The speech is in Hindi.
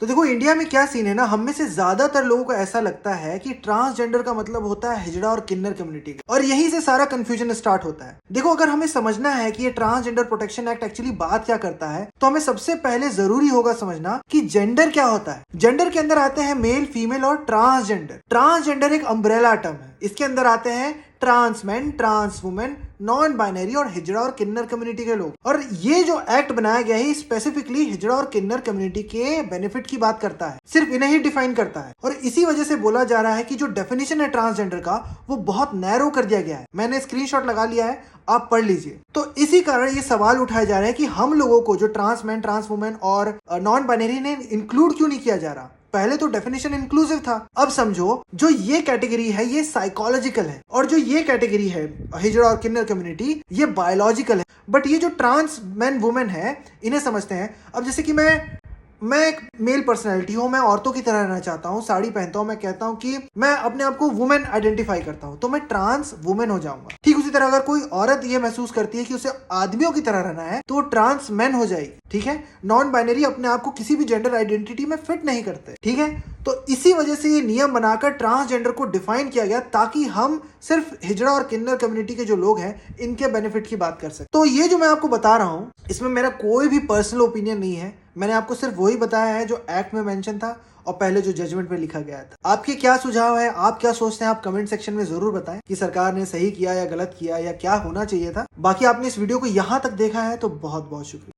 तो देखो इंडिया में क्या सीन है ना, हम में से ज्यादातर लोगों को ऐसा लगता है कि ट्रांसजेंडर का मतलब होता है हिजड़ा और किन्नर कम्युनिटी का, और यहीं से सारा कंफ्यूजन स्टार्ट होता है। देखो अगर हमें समझना है कि ये ट्रांसजेंडर प्रोटेक्शन एक्ट एक्चुअली बात क्या करता है, तो हमें सबसे पहले जरूरी होगा समझना कि जेंडर क्या होता है। जेंडर के अंदर आते हैं मेल, फीमेल और ट्रांसजेंडर। ट्रांसजेंडर एक अम्ब्रेला टर्म है, इसके अंदर आते हैं trans man, trans women, non binary और हिजड़ा और किन्नर कम्युनिटी के लोग। और ये जो एक्ट बनाया गया है स्पेसिफिकली हिजड़ा और किन्नर कम्युनिटी के बेनिफिट की बात करता है, सिर्फ इन्हें ही डिफाइन करता है। और इसी वजह से बोला जा रहा है कि जो डेफिनेशन है ट्रांसजेंडर का वो बहुत नैरो कर दिया गया है। मैंने स्क्रीनशॉट लगा लिया है, आप पढ़ लीजिए। तो इसी कारण ये सवाल उठाए जा रहे हैं कि हम लोगों को जो ट्रांस मैन, ट्रांस वुमेन और नॉन बाइनरी ने इंक्लूड क्यों नहीं किया जा रहा। पहले तो डेफिनेशन इंक्लूसिव था, अब समझो जो ये कैटेगरी है ये साइकोलॉजिकल है, और जो ये कैटेगरी है हिजड़ा और किन्नर कम्युनिटी ये बायोलॉजिकल है। बट ये जो ट्रांस मैन वुमेन है इन्हें समझते हैं। अब जैसे कि मैं एक मेल पर्सनैलिटी हूँ, मैं औरतों की तरह रहना चाहता हूँ, साड़ी पहनता हूँ, मैं कहता हूँ कि मैं अपने आप को वुमेन आइडेंटिफाई करता हूँ, तो मैं ट्रांस वुमेन हो जाऊंगा। ठीक उसी तरह अगर कोई औरत ये महसूस करती है कि उसे आदमियों की तरह रहना है तो वो ट्रांस मैन हो जाएगी। ठीक है, नॉन बाइनरी अपने आप को किसी भी जेंडर आइडेंटिटी में फिट नहीं करते। ठीक है, तो इसी वजह से ये नियम बनाकर ट्रांसजेंडर को डिफाइन किया गया ताकि हम सिर्फ हिजड़ा और किन्नर कम्युनिटी के जो लोग हैं इनके बेनिफिट की बात कर सकें। तो ये जो मैं आपको बता रहा हूँ इसमें मेरा कोई भी पर्सनल ओपिनियन नहीं है, मैंने आपको सिर्फ वही बताया है जो एक्ट में मेंशन था और पहले जो जजमेंट में लिखा गया था। आपके क्या सुझाव है, आप क्या सोचते हैं, आप कमेंट सेक्शन में जरूर बताएं कि सरकार ने सही किया या गलत किया या क्या होना चाहिए था। बाकी आपने इस वीडियो को यहाँ तक देखा है तो बहुत बहुत शुक्रिया।